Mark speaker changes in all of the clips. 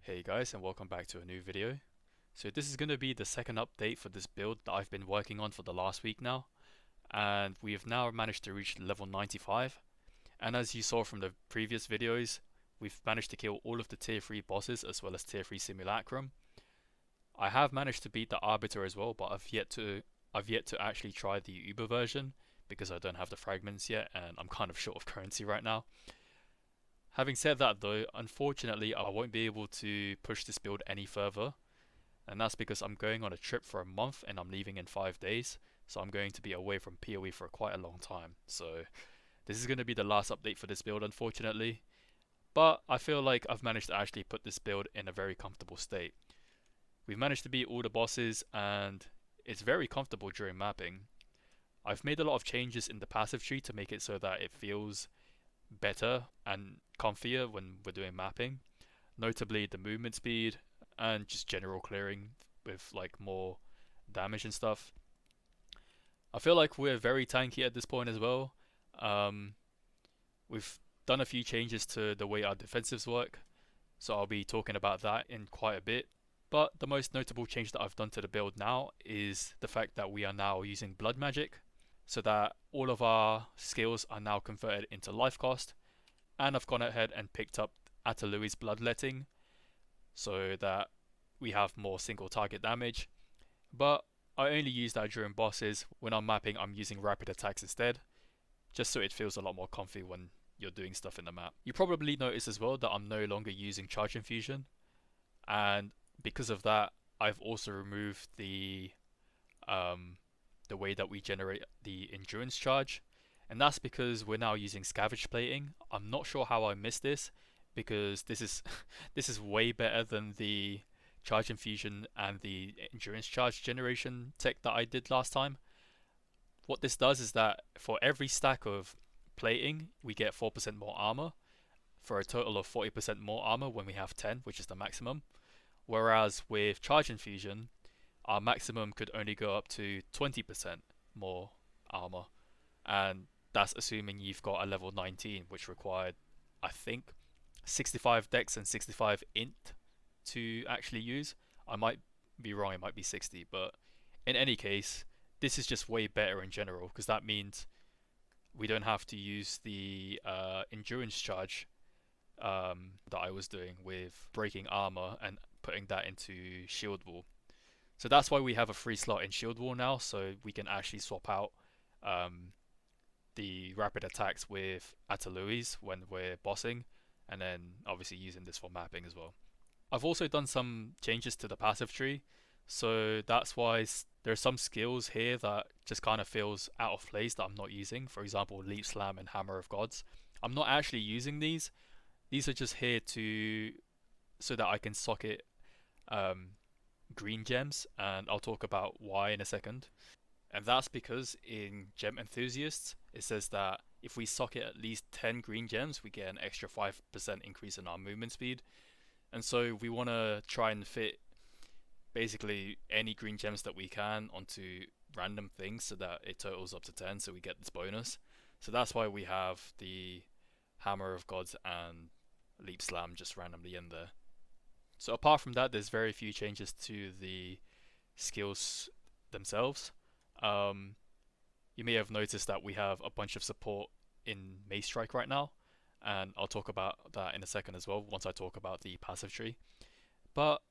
Speaker 1: Hey guys, and welcome back to a new video. So this is going to be the second update for this build that I've been working on for the last week now, and we have now managed to reach level 95. And as you saw from the previous videos, we've managed to kill all of the tier 3 bosses as well as tier 3 Simulacrum. I have managed to beat the Arbiter as well, but I've yet to actually try the Uber version because I don't have the fragments yet, and I'm kind of short of currency right now. Having said that though, unfortunately I won't be able to push this build any further, and that's because I'm going on a trip for a month and I'm leaving in 5 days, so I'm going to be away from PoE for quite a long time. So this is going to be the last update for this build, unfortunately, but I feel like I've managed to actually put this build in a very comfortable state. We've managed to beat all the bosses and it's very comfortable during mapping. I've made a lot of changes in the passive tree to make it so that it feels better and comfier when we're doing mapping, notably the movement speed and just general clearing with like more damage and stuff. I feel like we're very tanky at this point as well. We've done a few changes to the way our defensives work, so I'll be talking about that in quite a bit. But the most notable change that I've done to the build now is the fact that we are now using blood magic, so that all of our skills are now converted into life cost. And I've gone ahead and picked up Atalui's Bloodletting so that we have more single target damage. But I only use that during bosses. When I'm mapping, I'm using rapid attacks instead, just so it feels a lot more comfy when you're doing stuff in the map. You probably noticed as well that I'm no longer using charge infusion, and because of that, I've also removed the way that we generate the endurance charge, and that's because we're now using scavenged plating. I'm not sure how I missed this, because this is this is way better than the charge infusion and the endurance charge generation tech that I did last time. What this does is that for every stack of plating, we get 4% more armor, for a total of 40% more armor when we have 10, which is the maximum. Whereas with charge infusion, our maximum could only go up to 20% more armor, and that's assuming you've got a level 19, which required, I think, 65 dex and 65 int to actually use. I might be wrong, it might be 60, but in any case, this is just way better in general, because that means we don't have to use the endurance charge that I was doing with breaking armor and putting that into shield wall. So that's why we have a free slot in shield wall now, so we can actually swap out the rapid attacks with Atalui's when we're bossing, and then obviously using this for mapping as well. I've also done some changes to the passive tree, so that's why there's some skills here that just kind of feels out of place that I'm not using. For example, Leap Slam and Hammer of Gods. I'm not actually using these. These are just here to so that I can socket green gems, and I'll talk about why in a second. And that's because in Gem Enthusiasts, it says that if we socket at least 10 green gems, we get an extra 5% increase in our movement speed. And so we want to try and fit basically any green gems that we can onto random things so that it totals up to 10, so we get this bonus. So that's why we have the Hammer of Gods and Leap Slam just randomly in there. So apart from that, there's very few changes to the skills themselves. You may have noticed that we have a bunch of support in Mace Strike right now, and I'll talk about that in a second as well once I talk about the passive tree. But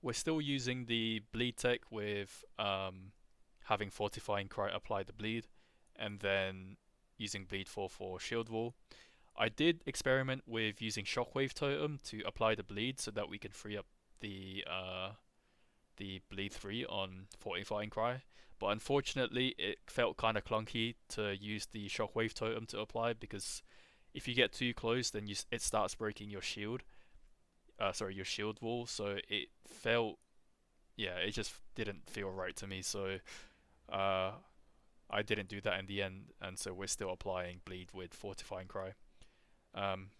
Speaker 1: we're still using the bleed tech with having Fortifying Cry apply the bleed, and then using bleed 4 for shield wall. I did experiment with using Shockwave Totem to apply the bleed so that we can free up the bleed 3 on Fortifying Cry, but unfortunately it felt kind of clunky to use the Shockwave Totem to apply, because if you get too close then it starts breaking your shield, your shield wall, so it felt, it just didn't feel right to me, so I didn't do that in the end, and so we're still applying bleed with Fortifying Cry.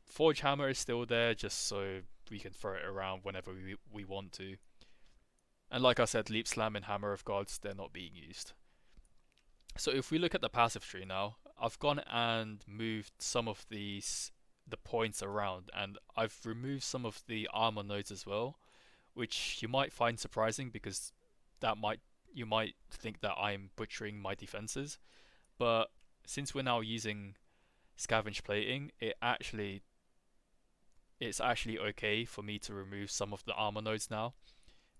Speaker 1: Forge Hammer is still there just so we can throw it around whenever we want to. And like I said, Leap Slam and Hammer of Gods, they're not being used. So if we look at the passive tree now, I've gone and moved some of these the points around, and I've removed some of the armor nodes as well, which you might find surprising because that might you might think that I'm butchering my defenses, but since we're now using scavenged plating, it's actually okay for me to remove some of the armor nodes now,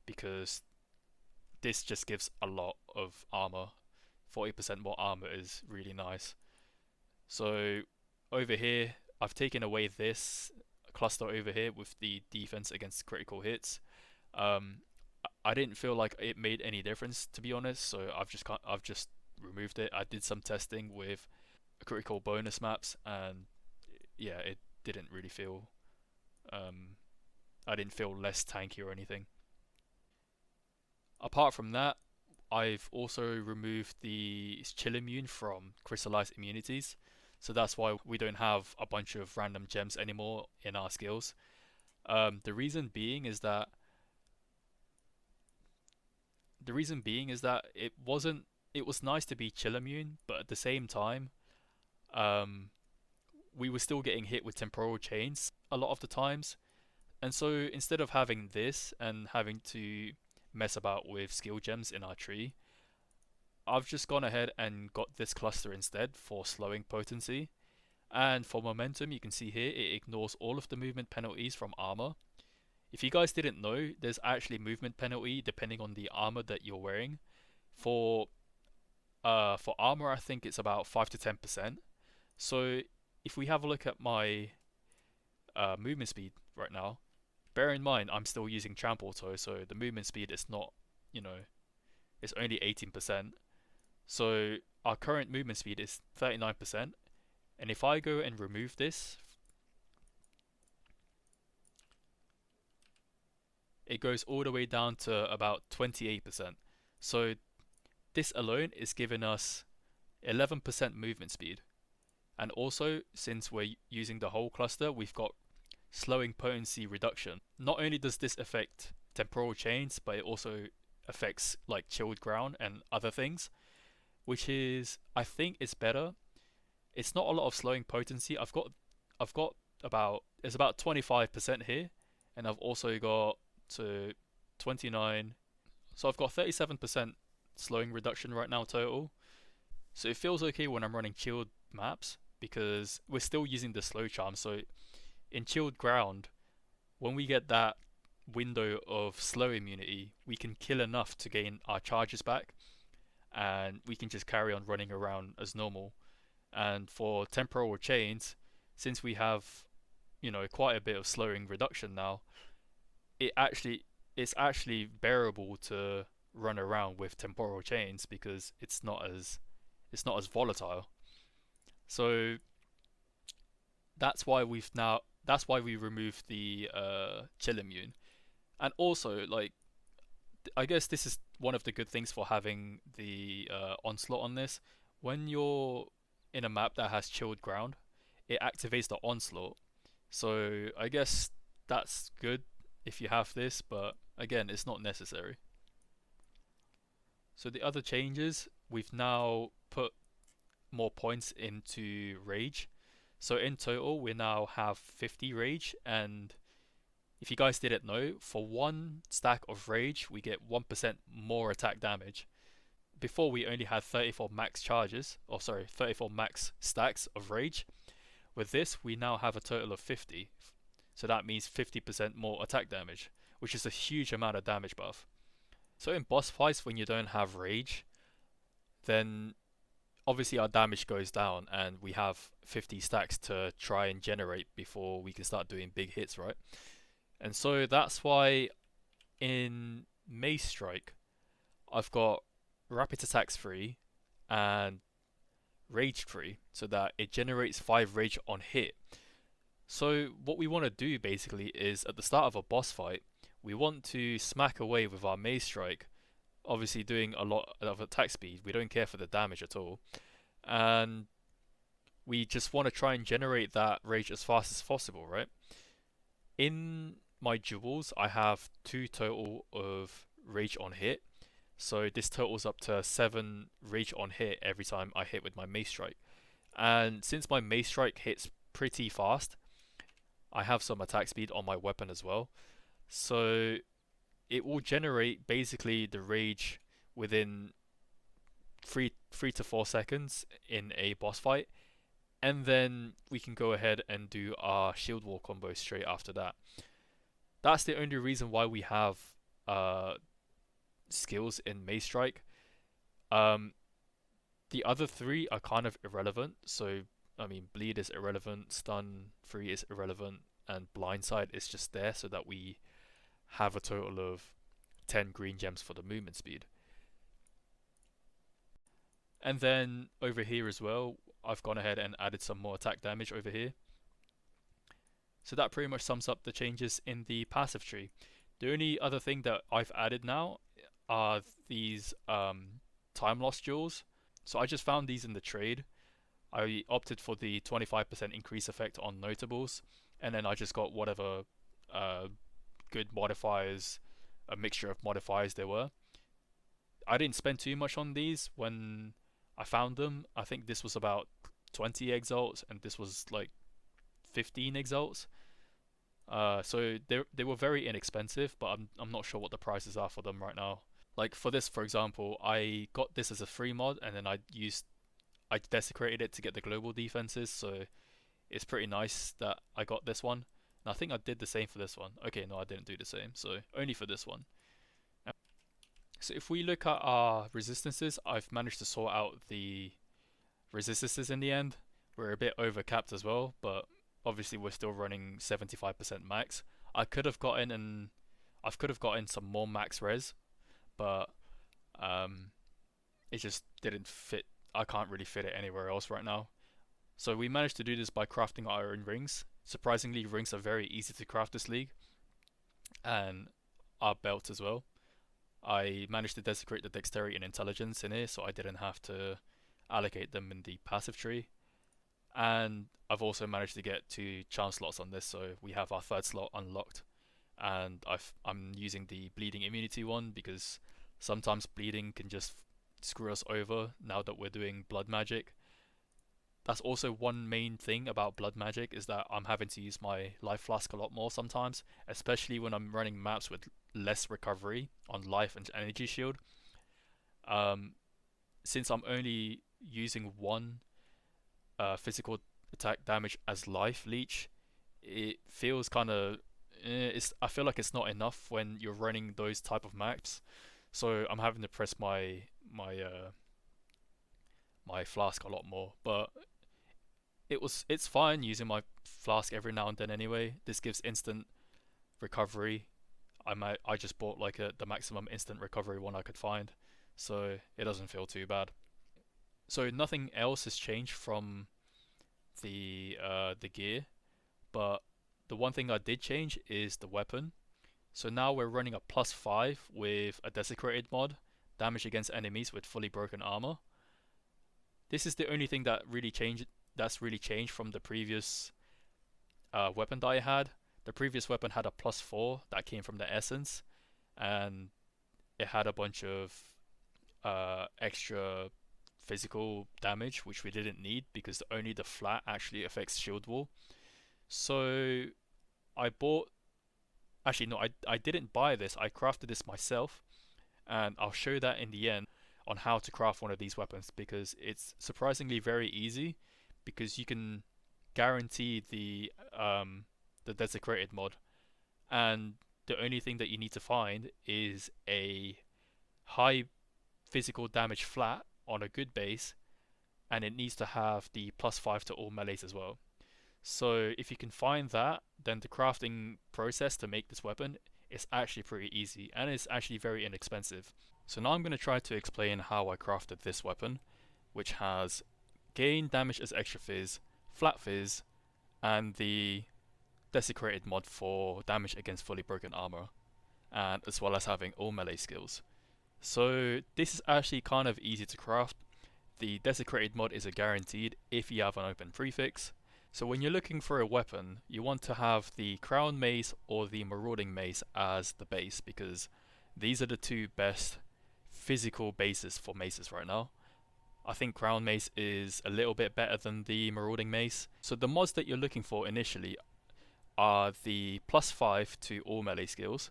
Speaker 1: because this just gives a lot of armor. 40% more armor is really nice. So over here, I've taken away this cluster over here with the defense against critical hits. I didn't feel like it made any difference, to be honest, so I've just removed it. I did some testing with critical bonus maps, and yeah, it didn't really feel I didn't feel less tanky or anything. Apart from that, I've also removed the chill immune from crystallized immunities, so that's why we don't have a bunch of random gems anymore in our skills. The reason being is that it was nice to be chill immune, but at the same time, um, we were still getting hit with temporal chains a lot of the times. And so instead of having this and having to mess about with skill gems in our tree, I've just gone ahead and got this cluster instead for slowing potency. And for momentum, you can see here it ignores all of the movement penalties from armor. If you guys didn't know, there's actually movement penalty depending on the armor that you're wearing. For armor, I think it's about 5 to 10%. So if we have a look at my movement speed right now, bear in mind I'm still using trample toe, so the movement speed is not, it's only 18%. So our current movement speed is 39%, and if I go and remove this, it goes all the way down to about 28%. So this alone is giving us 11% movement speed. And also, since we're using the whole cluster, we've got slowing potency reduction. Not only does this affect temporal chains, but it also affects like chilled ground and other things, which is, I think, it's better. It's not a lot of slowing potency. I've got about, it's about 25% here, and I've also got to 29. So I've got 37% slowing reduction right now total. So it feels okay when I'm running chilled maps because we're still using the slow charm. So in chilled ground, when we get that window of slow immunity, we can kill enough to gain our charges back, and we can just carry on running around as normal. And for temporal chains, since we have, quite a bit of slowing reduction now, it's actually bearable to run around with temporal chains because it's not as volatile. So that's why we removed the chill immune. And also, like, I guess this is one of the good things for having the onslaught on this. When you're in a map that has chilled ground, it activates the onslaught. So I guess that's good if you have this, but again, it's not necessary. So the other changes, we've now put more points into rage. So in total, we now have 50 rage, and if you guys didn't know, for one stack of rage, we get 1% more attack damage. Before we only had 34 max charges, 34 max stacks of rage. With this, we now have a total of 50. So that means 50% more attack damage, which is a huge amount of damage buff. So in boss fights, when you don't have rage, then obviously our damage goes down and we have 50 stacks to try and generate before we can start doing big hits, right? And so that's why in Mace Strike, I've got rapid attacks free and rage free, so that it generates 5 rage on hit. So what we want to do basically is at the start of a boss fight, we want to smack away with our Mace Strike, obviously doing a lot of attack speed. We don't care for the damage at all, and we just want to try and generate that rage as fast as possible, right? In my jewels, I have 2 total of rage on hit, so this totals up to 7 rage on hit every time I hit with my Mace Strike. And since my Mace Strike hits pretty fast, I have some attack speed on my weapon as well. So it will generate basically the rage within 3 to 4 seconds in a boss fight, and then we can go ahead and do our shield wall combo straight after that. That's the only reason why we have uh, skills in Maze Strike. Um, the other three are kind of irrelevant. So, I mean, Bleed is irrelevant, Stun 3 is irrelevant, and Blindside is just there so that we have a total of 10 green gems for the movement speed. And then over here as well, I've gone ahead and added some more attack damage over here. So that pretty much sums up the changes in the passive tree. The only other thing that I've added now are these time loss jewels. So I just found these in the trade. I opted for the 25% increase effect on notables, and then I just got whatever good modifiers, a mixture of modifiers there were. I didn't spend too much on these when I found them. I think this was about 20 exalts, and this was like 15 exalts. So they were very inexpensive, but I'm not sure what the prices are for them right now. Like for this, for example, I got this as a free mod, and then I desecrated it to get the global defenses. So it's pretty nice that I got this one. And I think I did the same for this one. Okay, no, I didn't do the same. So only for this one. So if we look at our resistances, I've managed to sort out the resistances in the end. We're a bit over capped as well, but obviously we're still running 75% max. I could have gotten some more max res, but it just didn't fit. I can't really fit it anywhere else right now. So we managed to do this by crafting our own rings. Surprisingly, rings are very easy to craft this league, and our belt as well. I managed to desecrate the dexterity and intelligence in here, so I didn't have to allocate them in the passive tree. And I've also managed to get 2 charm slots on this, so we have our 3rd slot unlocked. And I'm using the bleeding immunity one because sometimes bleeding can just screw us over now that we're doing blood magic. That's also one main thing about blood magic, is that I'm having to use my life flask a lot more sometimes, especially when I'm running maps with less recovery on life and energy shield. Since I'm only using one physical attack damage as life leech, it feels kind of I feel like it's not enough when you're running those type of maps. So I'm having to press my flask a lot more, but it's fine using my flask every now and then anyway. This gives instant recovery. I just bought like the maximum instant recovery one I could find, so it doesn't feel too bad. So nothing else has changed from the gear, but the one thing I did change is the weapon. So now we're running a +5 with a desecrated mod, damage against enemies with fully broken armor. This is the only thing that's really changed from the previous weapon that I had. The previous weapon had a +4 that came from the essence, and it had a bunch of extra physical damage, which we didn't need because only the flat actually affects shield wall. So I bought, actually no, I didn't buy this, I crafted this myself, and I'll show that in the end on how to craft one of these weapons, because it's surprisingly very easy, because you can guarantee the desecrated mod, and the only thing that you need to find is a high physical damage flat on a good base, and it needs to have the +5 to all melees as well. So if you can find that, then the crafting process to make this weapon is actually pretty easy, and it's actually very inexpensive. So now I'm going to try to explain how I crafted this weapon, which has gain damage as extra fizz, flat fizz, and the desecrated mod for damage against fully broken armor, and as well as having all melee skills. So this is actually kind of easy to craft. The desecrated mod is a guaranteed if you have an open prefix. So when you're looking for a weapon, you want to have the crown mace or the marauding mace as the base, because these are the 2 best physical bases for maces right now. I think crown mace is a little bit better than the marauding mace. So the mods that you're looking for initially are the +5 to all melee skills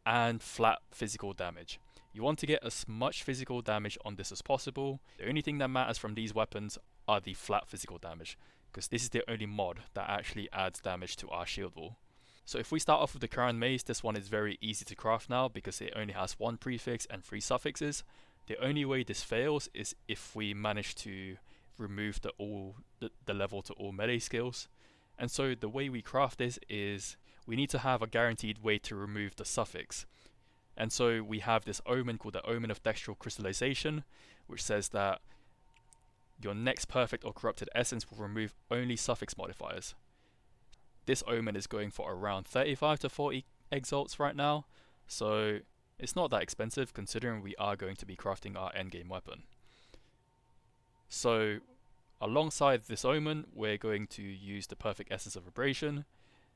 Speaker 1: and flat physical damage. You want to get as much physical damage on this as possible. The only thing that matters from these weapons are the flat physical damage, because this is the only mod that actually adds damage to our shield wall. So if we start off with the Crown Mace, this one is very easy to craft now because it only has 1 prefix and 3 suffixes. The only way this fails is if we manage to remove the level to all melee skills. And so the way we craft this is we need to have a guaranteed way to remove the suffix. And so we have this omen called the Omen of Textural Crystallization, which says that your next perfect or corrupted essence will remove only suffix modifiers. This omen is going for around 35 to 40 exalts right now, so it's not that expensive considering we are going to be crafting our endgame weapon. So alongside this omen, we're going to use the perfect essence of abrasion,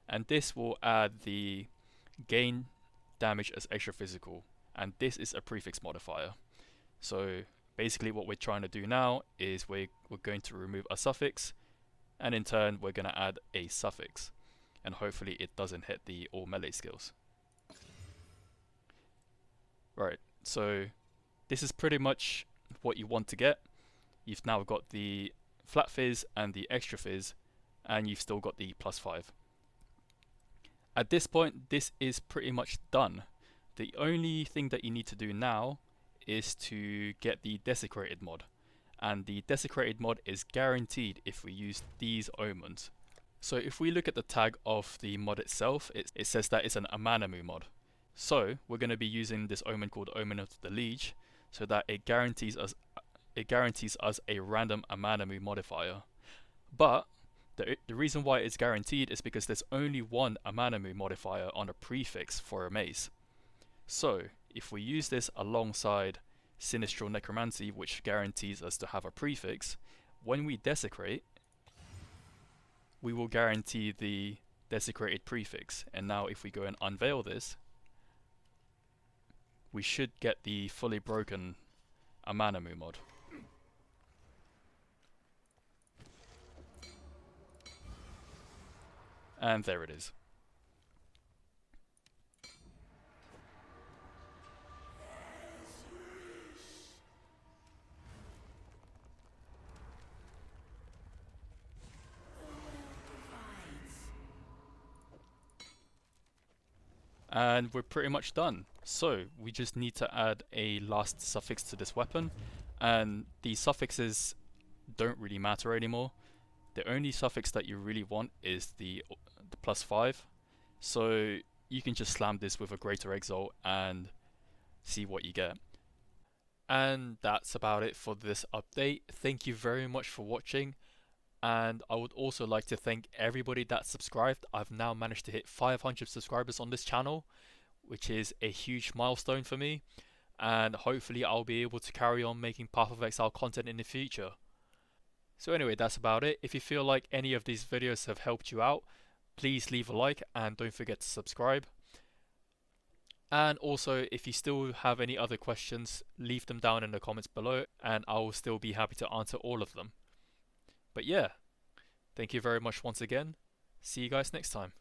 Speaker 1: and this will add the gain damage as extra physical, and this is a prefix modifier. So basically what we're trying to do now is we're going to remove a suffix, and in turn we're going to add a suffix, and hopefully it doesn't hit the all melee skills. Right, so this is pretty much what you want to get. You've now got the flat fizz and the extra fizz, and you've still got the +5. At this point, this is pretty much done. The only thing that you need to do now is to get the Desecrated mod, and the Desecrated mod is guaranteed if we use these omens. So if we look at the tag of the mod itself, it says that it's an Amanamu mod. So we're going to be using this omen called Omen of the Liege, so that it guarantees us a random Amanamu modifier. But the reason why it's guaranteed is because there's only one Amanamu modifier on a prefix for a mace. So if we use this alongside Sinistral Necromancy, which guarantees us to have a prefix, when we desecrate, we will guarantee the desecrated prefix. And now if we go and unveil this, we should get the fully broken Amanamu mod. And there it is. And we're pretty much done. So we just need to add a last suffix to this weapon, and the suffixes don't really matter anymore. The only suffix that you really want is the +5. So you can just slam this with a greater exalt and see what you get. And that's about it for this update. Thank you very much for watching, and I would also like to thank everybody that subscribed. I've now managed to hit 500 subscribers on this channel, which is a huge milestone for me, and hopefully I'll be able to carry on making Path of Exile content in the future. So anyway, that's about it. If you feel like any of these videos have helped you out, please leave a like and don't forget to subscribe. And also, if you still have any other questions, leave them down in the comments below and I will still be happy to answer all of them. But yeah, thank you very much once again. See you guys next time.